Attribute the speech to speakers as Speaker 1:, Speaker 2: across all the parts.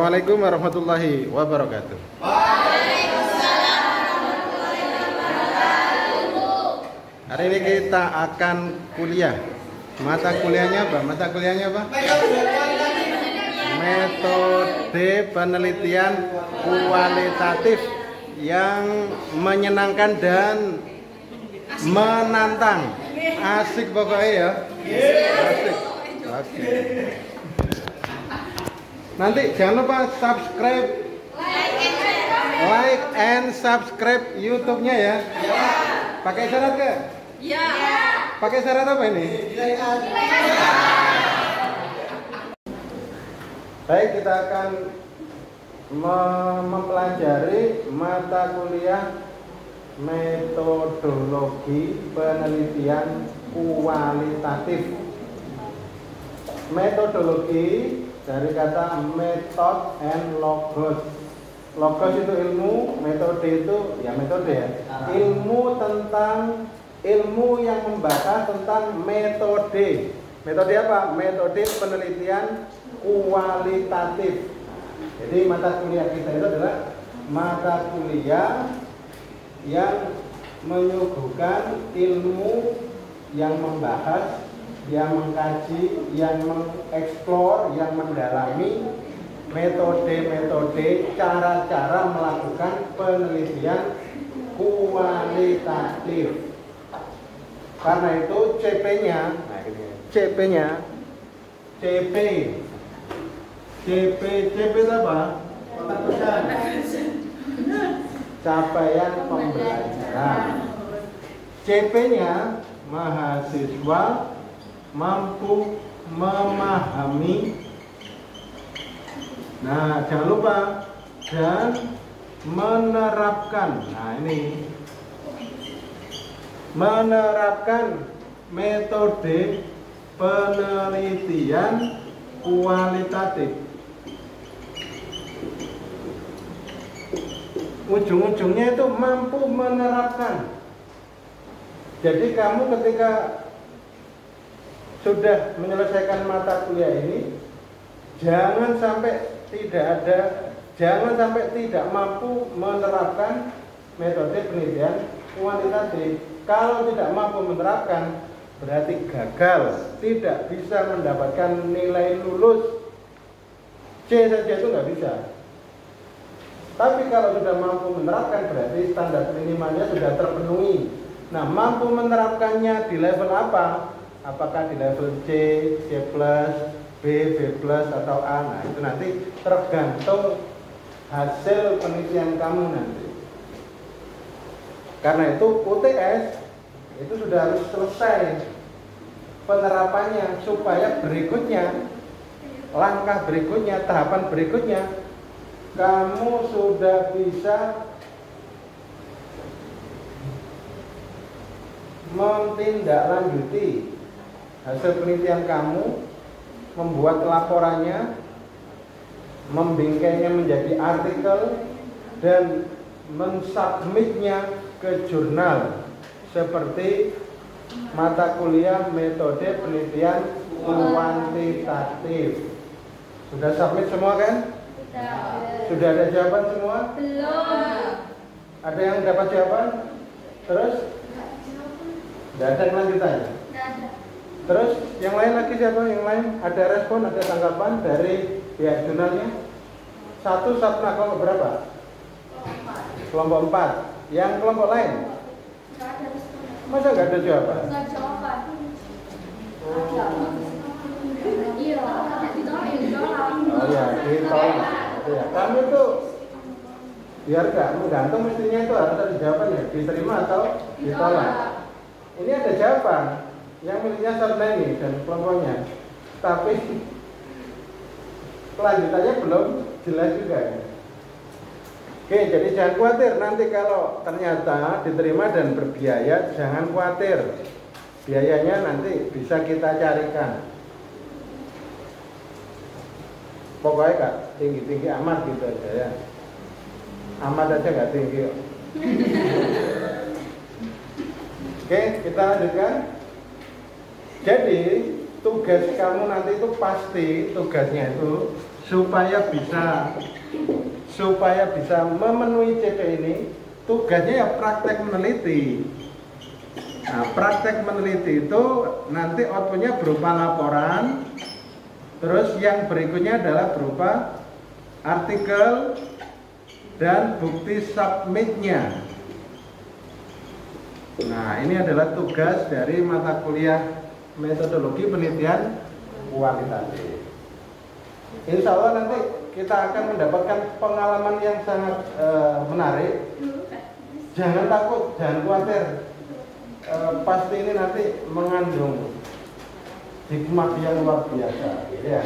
Speaker 1: Assalamualaikum warahmatullahi wabarakatuh. Hari ini kita akan kuliah. Mata kuliahnya apa? Metode penelitian kualitatif yang menyenangkan dan menantang. Asik pokoknya ya. Asik. Oke. Nanti jangan lupa subscribe, like and subscribe YouTube-nya ya. Pakai syarat ke? Ya. Pakai syarat apa ini? Baik, kita akan mempelajari mata kuliah metodologi penelitian kualitatif. Metodologi dari kata method and logos. Logos itu ilmu, metode itu ya metode ya. Ilmu yang membahas tentang metode. Metode apa? Metode penelitian kualitatif. Jadi mata kuliah kita itu adalah mata kuliah yang menyuguhkan ilmu yang membahas, yang mengkaji, yang mengeksplor, yang mendalami metode-metode, cara-cara melakukan penelitian kualitatif. Karena itu CP-nya, CP itu apa? Capaian pembelajaran. CP-nya mahasiswa mampu memahami. Nah, jangan lupa dan menerapkan. Nah, ini menerapkan metode penelitian kualitatif. Ujung-ujungnya itu mampu menerapkan. Jadi kamu ketika sudah menyelesaikan mata kuliah ini, jangan sampai tidak mampu menerapkan metode penelitian kualitatif. Kalau tidak mampu menerapkan, berarti gagal, tidak bisa mendapatkan nilai lulus. C saja itu nggak bisa. Tapi kalau sudah mampu menerapkan, berarti standar minimalnya sudah terpenuhi. Nah, mampu menerapkannya di level apa? Apakah di level C, C+, B, B+, atau A? Nah, itu nanti tergantung hasil penelitian kamu nanti. Karena itu UTS itu sudah harus selesai penerapannya supaya berikutnya, langkah berikutnya, tahapan berikutnya, kamu sudah bisa mentindaklanjuti hasil penelitian kamu, membuat laporannya, membingkainya menjadi artikel, dan mensubmitnya ke jurnal seperti mata kuliah metode penelitian kuantitatif. Sudah submit semua kan? Sudah ada jawaban semua? Belum. Ada yang dapat jawaban? Terus? Tidak ada kelanjutannya? Tidak ada. Terus yang lain lagi siapa? Yang lain ada respon, ada tanggapan dari pihak jurnalnya? Satu kelompok berapa? Kelompok 4. Yang kelompok lain? Tidak ada respon. Masa nggak ada jawaban? Nggak ada jawaban. Oh ya, ditolak. Ya, kamu itu biar nggak menggantung, mestinya itu harus ada jawabannya, diterima atau ditolak. Ini ada jawaban yang miliknya Sarnani dan kelompoknya, tapi kelanjutannya belum jelas juga. Oke, jadi jangan khawatir nanti kalau ternyata diterima dan berbiaya, jangan khawatir. Biayanya nanti bisa kita carikan. Pokoknya Kak, tinggi-tinggi amat gitu aja ya. Amat aja nggak tinggi. Oke, kita lanjutkan. Jadi tugas kamu nanti itu pasti tugasnya itu supaya bisa memenuhi CP ini, tugasnya ya praktek meneliti. Nah, praktek meneliti itu nanti outputnya berupa laporan, terus yang berikutnya adalah berupa artikel dan bukti submitnya. Nah, ini adalah tugas dari mata kuliah metodologi penelitian kualitatif. Insya Allah nanti kita akan mendapatkan pengalaman yang sangat menarik. Jangan takut, jangan khawatir. Pasti ini nanti mengandung hikmah yang luar biasa, ya.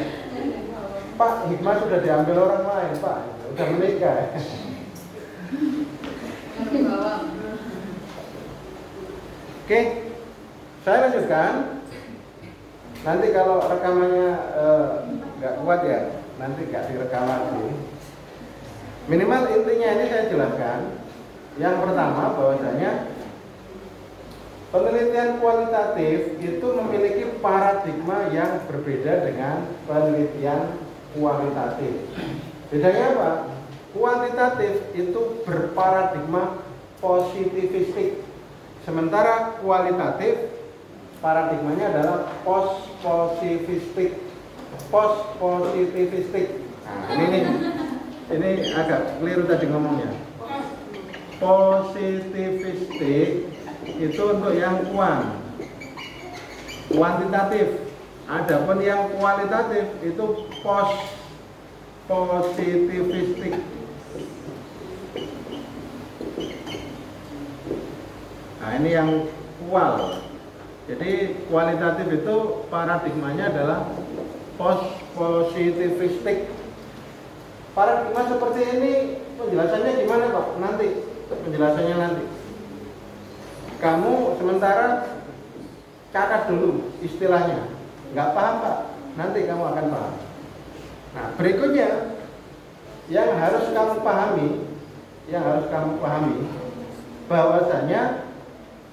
Speaker 1: Pak, hikmah sudah diambil orang lain, Pak. Sudah menikah. Oke, saya lanjutkan. Nanti kalau rekamannya nggak kuat ya, nanti nggak direkam lagi. Minimal intinya ini saya jelaskan. Yang pertama bahwasanya penelitian kualitatif itu memiliki paradigma yang berbeda dengan penelitian kualitatif. Bedanya apa? Kuantitatif itu berparadigma positivistik, sementara kualitatif paradigmanya adalah positivistik. Nah, ini agak keliru tadi ngomongnya. Positivistik itu untuk yang kuantitatif. Adapun yang kualitatif itu positivistik. Nah, ini yang kual. Jadi kualitatif itu paradigmanya adalah positivistik. Paradigma seperti ini penjelasannya gimana, Pak? Nanti penjelasannya nanti. Kamu sementara catat dulu istilahnya. Nggak paham, Pak? Nanti kamu akan paham. Nah, berikutnya yang harus kamu pahami bahwasanya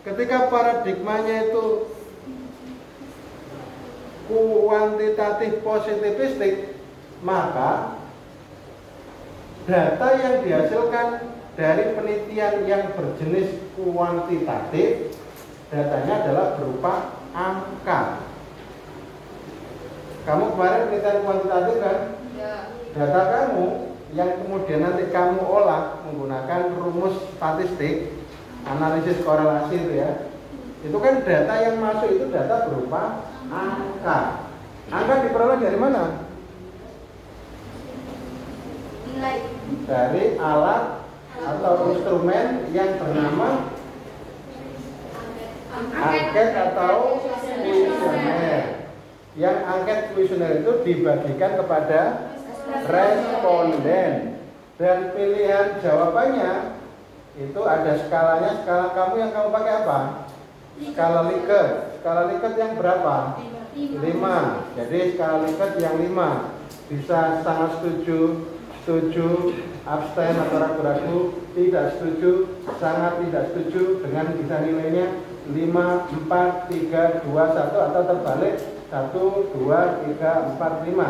Speaker 1: ketika paradigmanya itu kuantitatif positivistik, maka data yang dihasilkan dari penelitian yang berjenis kuantitatif, datanya adalah berupa angka. Kamu kemarin penelitian kuantitatif kan? Ya. Data kamu yang kemudian nanti kamu olah menggunakan rumus statistik, analisis korelasi itu ya. Itu kan data yang masuk itu data berupa angka. Angka diperoleh dari mana? Nilai. Dari alat atau instrumen yang bernama angket atau kuesioner. Yang angket kuesioner itu dibagikan kepada responden dan pilihan jawabannya itu ada skalanya. Skala kamu yang kamu pakai apa? Skala Likert. Skala Likert yang berapa? 5. Jadi skala Likert yang 5. Bisa sangat setuju, abstain atau ragu-ragu, tidak setuju, sangat tidak setuju, dengan bisa nilainya 5, 4, 3, 2, 1 atau terbalik 1, 2, 3, 4, 5.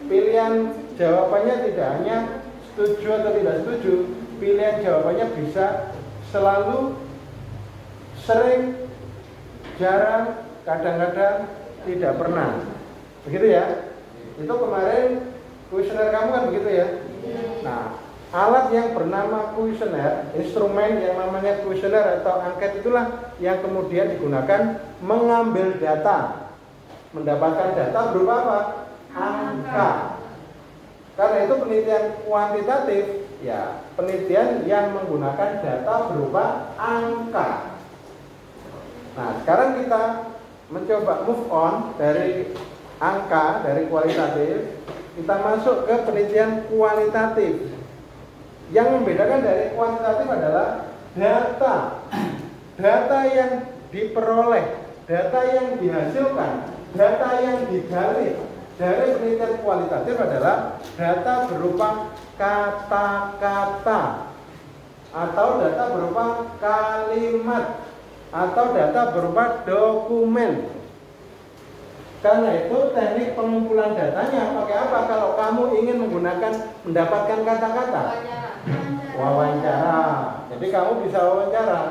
Speaker 1: Pilihan jawabannya tidak hanya setuju atau tidak setuju, pilihan jawabannya bisa selalu, sering, jarang, kadang-kadang, tidak pernah. Begitu ya? Itu kemarin kuesioner kamu kan begitu ya? Nah, alat yang bernama kuesioner, instrumen yang namanya kuesioner atau angket itulah yang kemudian digunakan mengambil data, mendapatkan data berupa apa? Angka. Karena itu penelitian kuantitatif, ya penelitian yang menggunakan data berupa angka. Nah, sekarang kita mencoba move on dari angka, dari kualitatif, kita masuk ke penelitian kualitatif. Yang membedakan dari kuantitatif adalah data. Data yang diperoleh, data yang dihasilkan, data yang digali dari penelitian kualitatif adalah data berupa kata-kata atau data berupa kalimat atau data berupa dokumen. Karena itu teknik pengumpulan datanya pakai apa kalau kamu ingin mendapatkan kata-kata? Wawancara. Jadi kamu bisa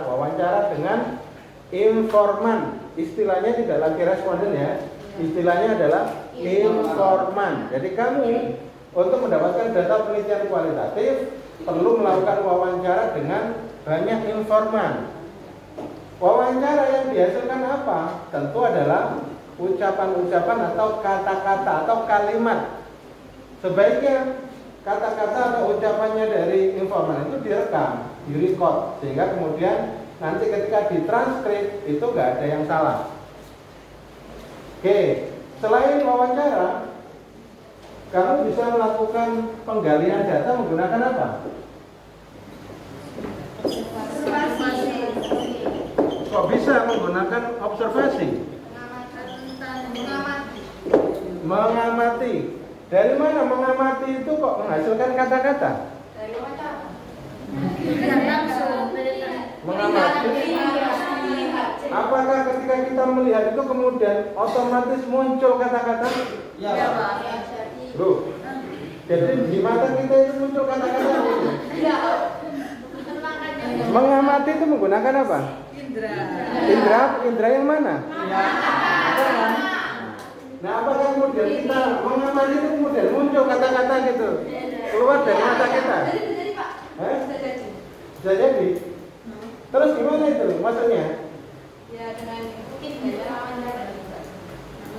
Speaker 1: wawancara dengan informan. Istilahnya tidak lagi responden ya. Istilahnya adalah informan. Jadi kamu untuk mendapatkan data penelitian kualitatif perlu melakukan wawancara dengan banyak informan. Wawancara yang dihasilkan apa? Tentu adalah ucapan-ucapan atau kata-kata atau kalimat. Sebaiknya kata-kata atau ucapannya dari informan itu direkam, direcord, sehingga kemudian nanti ketika ditranskrip itu nggak ada yang salah. Oke, selain wawancara, kamu bisa melakukan penggalian data menggunakan apa? Kok bisa menggunakan observasi? Mengamati. Dari mana mengamati itu kok menghasilkan kata-kata?
Speaker 2: Dari wawancara.
Speaker 1: Mengamati. Apakah ketika kita melihat itu kemudian otomatis muncul kata-kata?
Speaker 2: Ya, Pak.
Speaker 1: Loh. Jadi di mata kita itu muncul kata-kata?
Speaker 2: Iya.
Speaker 1: Mengamati itu menggunakan apa? Indra yang mana? Nah, apakah kemudian kita mengamati itu kemudian muncul kata-kata gitu keluar dari mata kita? Bisa jadi. Terus gimana itu maksudnya?
Speaker 2: Ya dengan mungkin wawancara.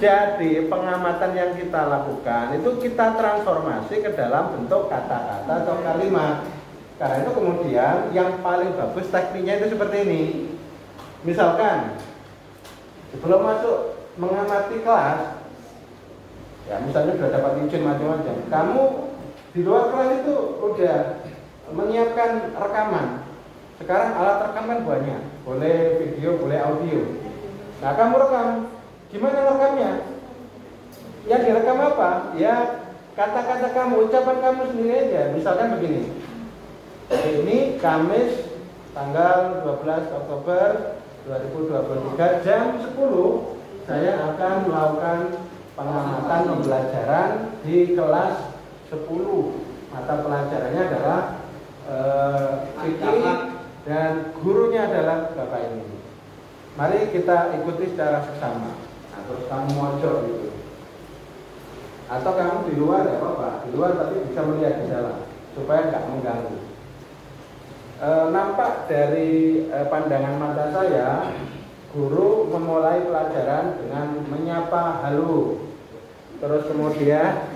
Speaker 1: Jadi pengamatan yang kita lakukan itu kita transformasi ke dalam bentuk kata-kata atau kalimat. Karena itu kemudian yang paling bagus tekniknya itu seperti ini. Misalkan sebelum masuk mengamati kelas, ya misalnya sudah dapat izin macam-macam, kamu di luar kelas itu udah menyiapkan rekaman. Sekarang alat rekam kan banyak, boleh video, boleh audio. Nah kamu rekam, gimana rekamnya? Yang direkam apa? Ya kata-kata kamu, ucapan kamu sendiri aja. Misalkan begini, ini Kamis tanggal 12 Oktober 2023 jam 10 saya akan melakukan pengamatan pembelajaran di kelas 10. Mata pelajarannya adalah fikih dan gurunya adalah Bapak ini. Mari kita ikuti secara seksama. Nah, terus kamu mojok gitu. Atau kamu di luar ya apa-apa, di luar tapi bisa melihat di dalam supaya nggak mengganggu. Nampak dari pandangan mata saya, guru memulai pelajaran dengan menyapa halo. Terus kemudian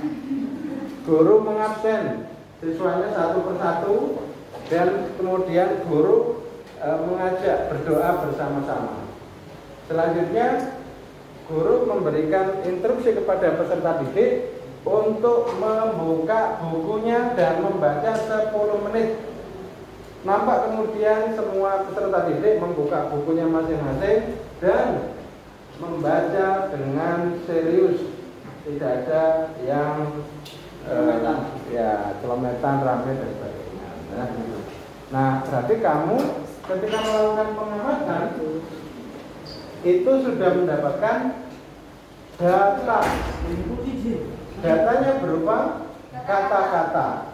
Speaker 1: guru mengabsen siswanya satu persatu dan kemudian guru mengajak berdoa bersama-sama. Selanjutnya guru memberikan instruksi kepada peserta didik untuk membuka bukunya dan membaca 10 menit. Nampak kemudian semua peserta didik membuka bukunya masing-masing dan membaca dengan serius, tidak ada yang celemetan, rame dan sebagainya. Nah, berarti kamu ketika melakukan pengamatan itu sudah mendapatkan data. Datanya berupa kata-kata.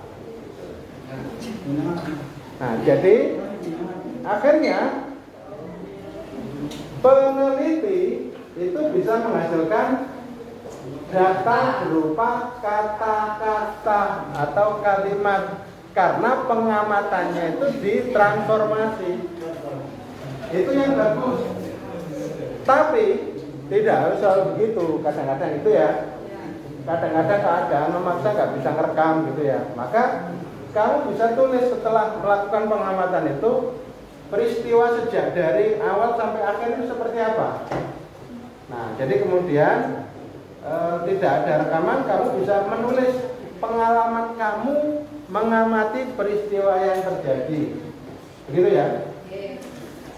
Speaker 1: Nah, jadi akhirnya peneliti itu bisa menghasilkan data berupa kata-kata atau kalimat karena pengamatannya itu ditransformasi. Itu yang bagus. Tapi tidak harus selalu begitu. Kadang-kadang itu ya. Kadang-kadang keadaan memaksa nggak bisa ngerekam gitu ya. Maka kamu bisa tulis setelah melakukan pengamatan itu peristiwa sejak dari awal sampai akhir itu seperti apa. Nah, jadi kemudian tidak ada rekaman, kamu bisa menulis pengalaman kamu mengamati peristiwa yang terjadi. Begitu ya.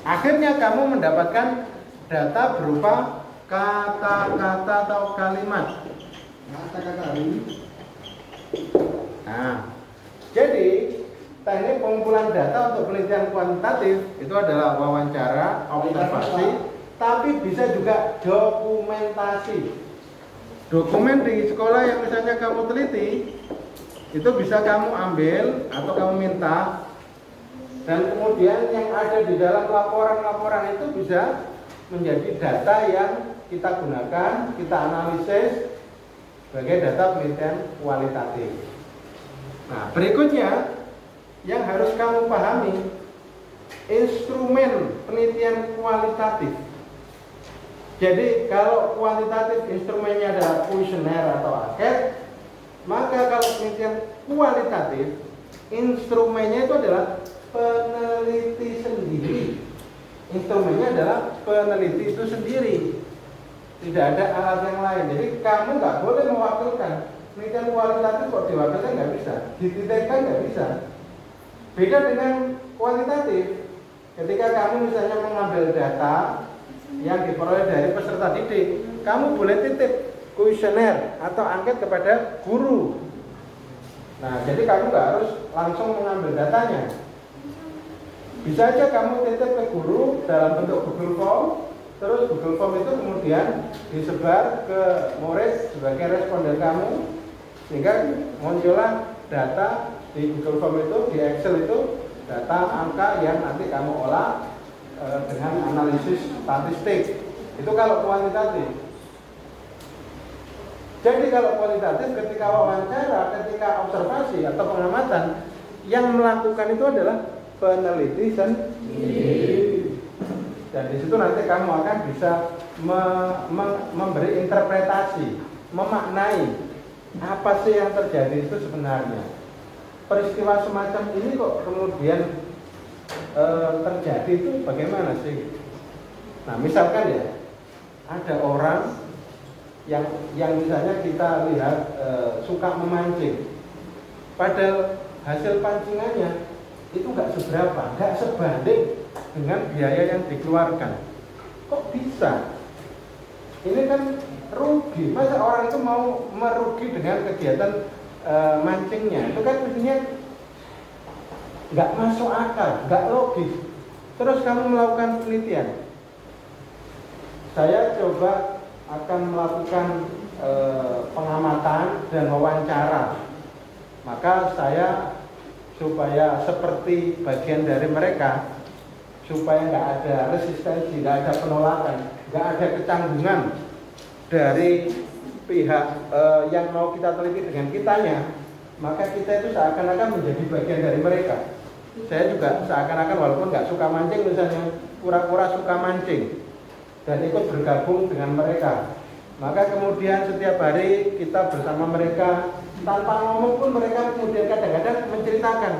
Speaker 1: Akhirnya kamu mendapatkan data berupa kata-kata atau kalimat. Nah, jadi teknik pengumpulan data untuk penelitian kuantitatif itu adalah wawancara, observasi, tapi bisa juga dokumentasi. Dokumen di sekolah yang misalnya kamu teliti, itu bisa kamu ambil atau kamu minta, dan kemudian yang ada di dalam laporan-laporan itu bisa menjadi data yang kita gunakan, kita analisis sebagai data penelitian kualitatif. Nah, berikutnya yang harus kamu pahami, instrumen penelitian kualitatif. Jadi kalau kualitatif instrumennya adalah kuesioner atau anket, maka kalau penelitian kualitatif instrumennya itu adalah peneliti sendiri. Instrumennya adalah peneliti itu sendiri. Tidak ada alat yang lain. Jadi kamu nggak boleh mewakilkan. Penelitian kualitatif kok diwakilkan nggak bisa, dititipkan nggak bisa. Beda dengan kualitatif. Ketika kamu misalnya mengambil data yang diperoleh dari peserta didik, kamu boleh titip kuesioner atau angket kepada guru. Nah, jadi kamu nggak harus langsung mengambil datanya. Bisa aja kamu titip ke guru dalam bentuk Google Form, terus Google Form itu kemudian disebar ke murid sebagai responden kamu, sehingga muncullah data di Google Form itu, di Excel itu, data angka yang nanti kamu olah dengan analisis statistik. Itu kalau kuantitatif. Jadi kalau kualitatif, ketika wawancara, ketika observasi atau pengamatan, yang melakukan itu adalah peneliti sendiri. Dan di situ nanti kamu akan bisa memberi interpretasi, memaknai apa sih yang terjadi itu sebenarnya. Peristiwa semacam ini kok kemudian terjadi itu bagaimana sih? Nah, misalkan ya, ada orang yang misalnya kita lihat suka memancing, padahal hasil pancingannya itu nggak seberapa, nggak sebanding dengan biaya yang dikeluarkan. Kok bisa? Ini kan rugi. Masa orang itu mau merugi dengan kegiatan mancingnya? Itu kan mestinya nggak masuk akal, nggak logis. Terus kamu melakukan penelitian. Saya coba akan melakukan pengamatan dan wawancara. Maka saya supaya seperti bagian dari mereka, supaya nggak ada resistensi, nggak ada penolakan, nggak ada kecanggungan dari pihak yang mau kita teliti dengan kitanya, maka kita itu seakan-akan menjadi bagian dari mereka. Saya juga seakan-akan walaupun nggak suka mancing misalnya, pura-pura suka mancing dan ikut bergabung dengan mereka. Maka kemudian setiap hari kita bersama mereka, tanpa ngomong pun mereka kemudian kadang-kadang menceritakan,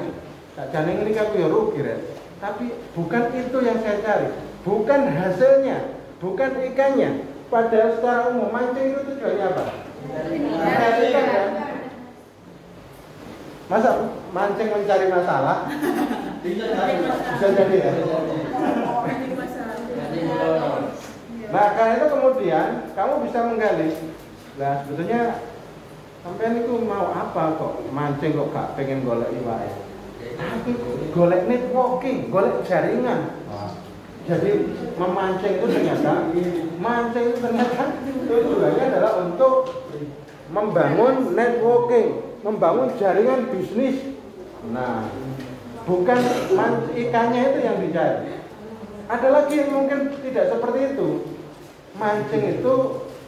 Speaker 1: jangan ini kan ya rugi, tapi bukan itu yang saya cari, bukan hasilnya, bukan ikannya. Padahal secara umum mancing itu tujuannya apa? Mencari ikan kan? Masa mancing mencari masalah? Bisa jadi ya. Nah, karena itu kemudian kamu bisa menggali. Nah, sebetulnya sampean itu mau apa kok mancing kok gak pengen golek iwake. Tapi golek networking, golek jaringan. Jadi memancing itu ternyata tujuannya adalah untuk membangun networking, membangun jaringan bisnis. Nah, bukan ikannya itu yang dicari. Ada lagi yang mungkin tidak seperti itu. Mancing itu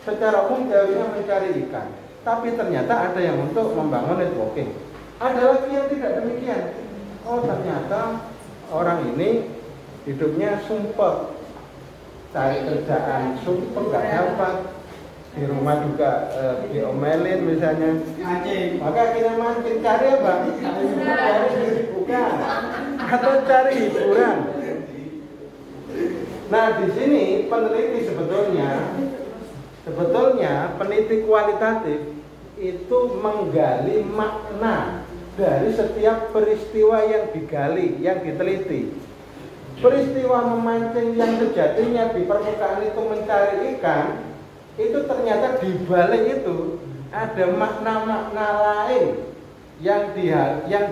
Speaker 1: secara umum teorinya mencari ikan, tapi ternyata ada yang untuk membangun networking. Ada lagi yang tidak demikian. Oh, ternyata orang ini hidupnya sumpah, cari kerjaan sumpah nggak dapat, di rumah juga diomelin misalnya. Maka akhirnya mancing, cari apa? Cari kesibukan atau cari hiburan. Nah, di sini peneliti sebetulnya peneliti kualitatif itu menggali makna dari setiap peristiwa yang digali, yang diteliti. Peristiwa memancing yang sejatinya di permukaan itu mencari ikan, itu ternyata di balik itu ada makna-makna lain yang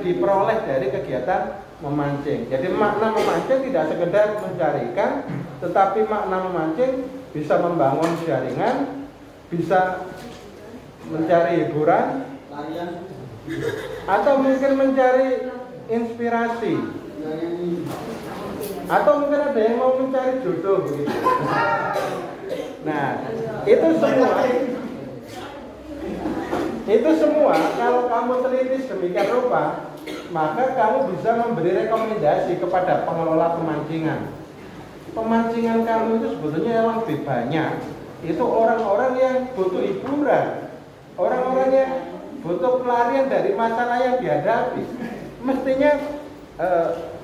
Speaker 1: diperoleh dari kegiatan memancing. Jadi makna memancing tidak sekedar mencari ikan, tetapi makna memancing bisa membangun jaringan, bisa mencari hiburan, atau mungkin mencari inspirasi, atau mungkin ada yang mau mencari jodoh begitu. Nah, itu semua kalau kamu teliti sedemikian rupa, maka kamu bisa memberi rekomendasi kepada pengelola pemancingan. Pemancingan kamu itu sebetulnya yang lebih banyak itu orang-orang yang butuh hiburan, orang-orang yang butuh pelarian dari masalah yang dihadapi. Mestinya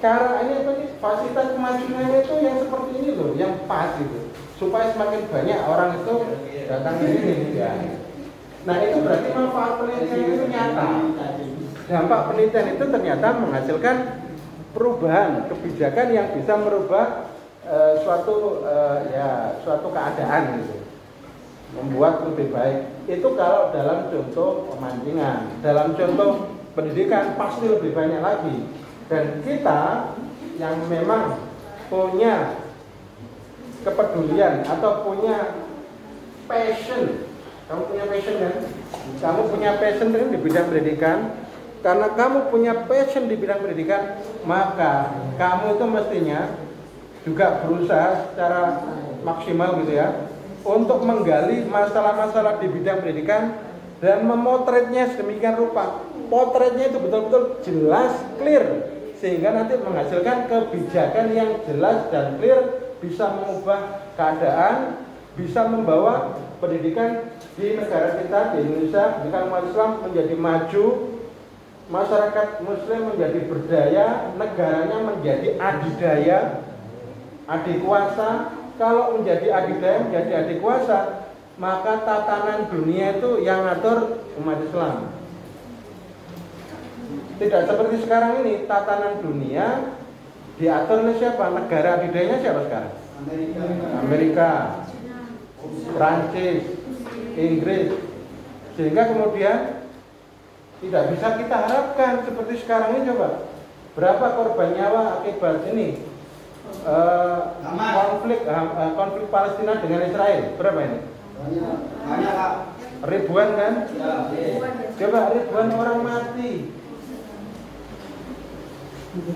Speaker 1: cara ini apa sih, fasilitas pemancingannya itu yang seperti ini loh, yang pas itu, supaya semakin banyak orang itu datang ke sini ya. Nah, itu berarti manfaat penelitian itu nyata. Dampak penelitian itu ternyata menghasilkan perubahan kebijakan yang bisa merubah suatu keadaan gitu, membuat lebih baik. Itu kalau dalam contoh pemancingan. Dalam contoh pendidikan pasti lebih banyak lagi. Dan kita yang memang punya kepedulian atau punya passion, kamu punya passion kan? Kamu punya passion di bidang pendidikan. Karena kamu punya passion di bidang pendidikan, maka kamu itu mestinya juga berusaha secara maksimal gitu ya, untuk menggali masalah-masalah di bidang pendidikan dan memotretnya sedemikian rupa. Potretnya itu betul-betul jelas, clear, sehingga nanti menghasilkan kebijakan yang jelas dan clear, bisa mengubah keadaan, bisa membawa pendidikan di negara kita, di Indonesia, pendidikan umat Islam menjadi maju, masyarakat muslim menjadi berdaya, negaranya menjadi adidaya, adikuasa. Kalau menjadi adidaya, menjadi adikuasa, maka tatanan dunia itu yang ngatur umat Islam. Tidak seperti sekarang ini, tatanan dunia diatur oleh siapa? Negara adidayanya siapa sekarang? Amerika, Prancis, Inggris. Sehingga kemudian tidak bisa kita harapkan seperti sekarang ini. Coba berapa korban nyawa akibat ini? Konflik Palestina dengan Israel, berapa ini?
Speaker 3: Banyak, Kak.
Speaker 1: Ribuan kan?
Speaker 3: Ya.
Speaker 1: Coba ribuan orang mati.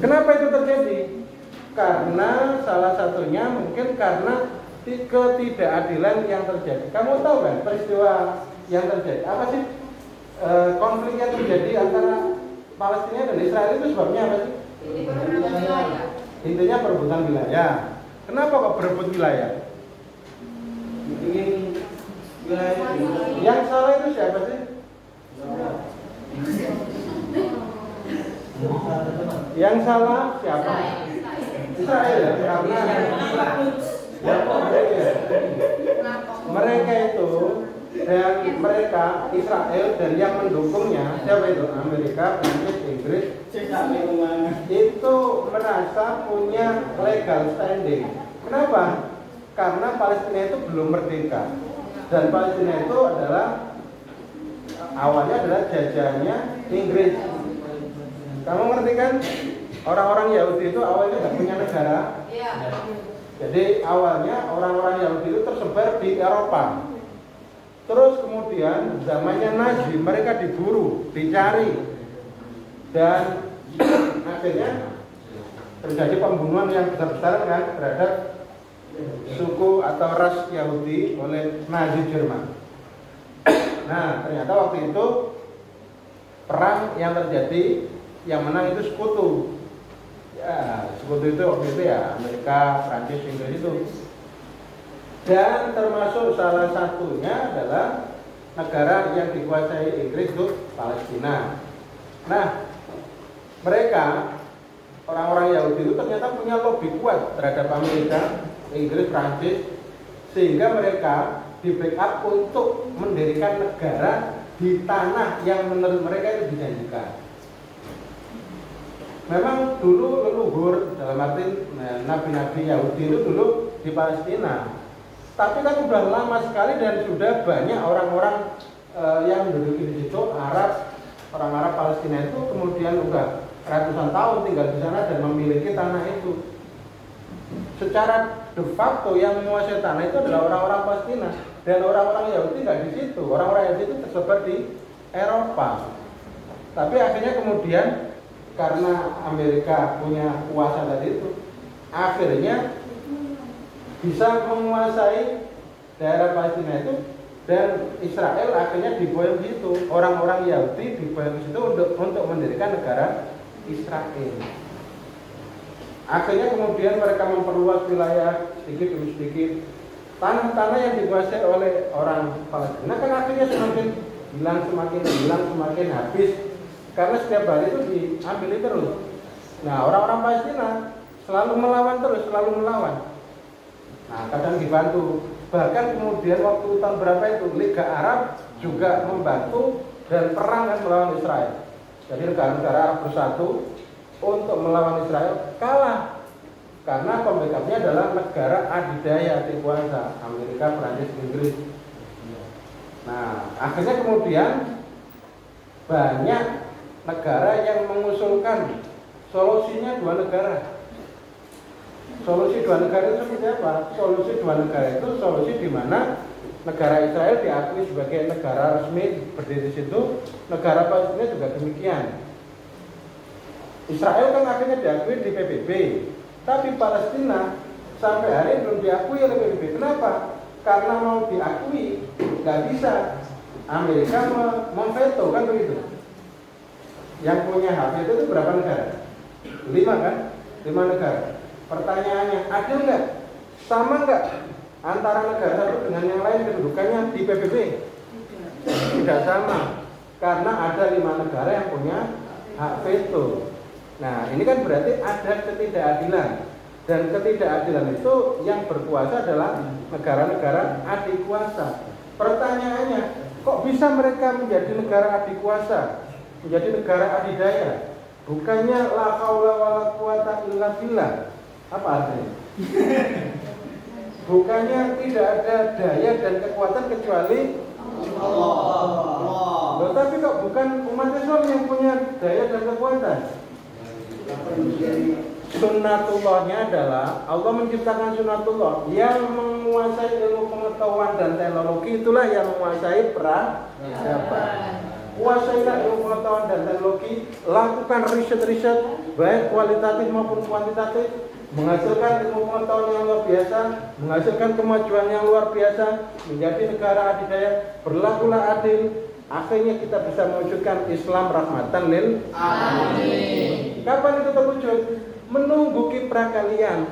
Speaker 1: Kenapa itu terjadi? Karena salah satunya mungkin karena ketidakadilan yang terjadi. Kamu tahu kan peristiwa yang terjadi? Apa sih konflik yang terjadi antara Palestina dan Israel itu sebabnya apa sih? Intinya perebutan wilayah. Kenapa kok berebut wilayah?
Speaker 3: Ingin wilayah
Speaker 1: Yang salah itu siapa sih? Yang salah siapa? Israel ya, karena mereka itu, dan mereka Israel dan yang mendukungnya siapa itu? Amerika, Prancis, Inggris itu merasa punya legal standing. Kenapa? Karena Palestina itu belum merdeka, dan Palestina itu adalah awalnya adalah jajahannya Inggris. Kamu ngerti kan? Orang-orang Yahudi itu awalnya nggak punya negara.
Speaker 2: Iya.
Speaker 1: Jadi awalnya orang-orang Yahudi itu tersebar di Eropa. Terus kemudian zamannya Nazi, mereka diburu, dicari, dan akhirnya terjadi pembunuhan yang besar-besaran kan terhadap suku atau ras Yahudi oleh Nazi Jerman. Nah, ternyata waktu itu perang yang terjadi, yang menang itu sekutu. Ya, sekutu itu waktu itu ya Amerika, Prancis, Inggris itu. Dan termasuk salah satunya adalah negara yang dikuasai Inggris itu Palestina. Nah, mereka orang-orang Yahudi itu ternyata punya lobby kuat terhadap Amerika, Inggris, Prancis, sehingga mereka di backup untuk mendirikan negara di tanah yang menurut mereka itu dijanjikan. Memang dulu leluhur dalam arti nabi-nabi Yahudi itu dulu di Palestina. Tapi kan sudah lama sekali dan sudah banyak orang-orang yang menduduki di situ, orang Arab Palestina itu kemudian sudah ratusan tahun tinggal di sana dan memiliki tanah itu. Secara de facto yang menguasai tanah itu adalah orang-orang Palestina, dan orang-orang Yahudi nggak di situ. Orang-orang Yahudi itu tersebar di Eropa. Tapi akhirnya kemudian karena Amerika punya kuasa tadi itu, akhirnya bisa menguasai daerah Palestina itu, dan Israel akhirnya diboyong di situ. Orang-orang Yahudi diboyong di situ untuk mendirikan negara Israel. Akhirnya kemudian mereka memperluas wilayah sedikit demi sedikit. Tanah-tanah yang dikuasai oleh orang Palestina kan akhirnya semakin hilang, semakin habis. Karena setiap hari itu diambil terus. Nah, orang-orang Palestina selalu melawan terus, selalu melawan. Nah, kadang dibantu. Bahkan kemudian waktu tahun berapa itu Liga Arab juga membantu dan perang kan melawan Israel. Jadi negara-negara Arab bersatu untuk melawan Israel, kalah. Karena pembackup-nya adalah negara adidaya dikuasa, Amerika, Prancis, Inggris. Nah, akhirnya kemudian banyak negara yang mengusulkan solusinya dua negara. Solusi dua negara itu seperti apa? Solusi dua negara itu solusi di mana negara Israel diakui sebagai negara resmi berdiri di situ, negara Palestina juga demikian. Israel kan akhirnya diakui di PBB, tapi Palestina sampai hari ini belum diakui oleh PBB. Kenapa? Karena mau diakui nggak bisa. Amerika memveto kan begitu. Yang punya hak itu berapa negara? 5 kan? 5 negara. Pertanyaannya, adil nggak? Sama nggak antara negara satu dengan yang lain kedudukannya di PBB? Tidak sama, karena ada 5 negara yang punya hak veto. Nah, ini kan berarti ada ketidakadilan, dan ketidakadilan itu yang berkuasa adalah negara-negara adikuasa. Pertanyaannya, kok bisa mereka menjadi negara adikuasa, menjadi negara adidaya? Bukannya la haula wala quwata illa billah. Apa artinya? Bukannya tidak ada daya dan kekuatan kecuali Allah. Loh, tapi kok bukan umat Islam yang punya daya dan kekuatan? Sunnatullahnya adalah Allah menciptakan sunnatullah yang menguasai ilmu pengetahuan dan teknologi, itulah yang menguasai peradaban. Kuasailah ilmu pengetahuan dan teknologi, lakukan riset-riset baik kualitatif maupun kuantitatif, menghasilkan ilmu pengetahuan yang luar biasa, menghasilkan kemajuan yang luar biasa, menjadi negara adidaya, berlakulah adil. Akhirnya kita bisa mewujudkan Islam rahmatan lil alamin. Kapan itu terwujud? Menunggu kiprah kalian.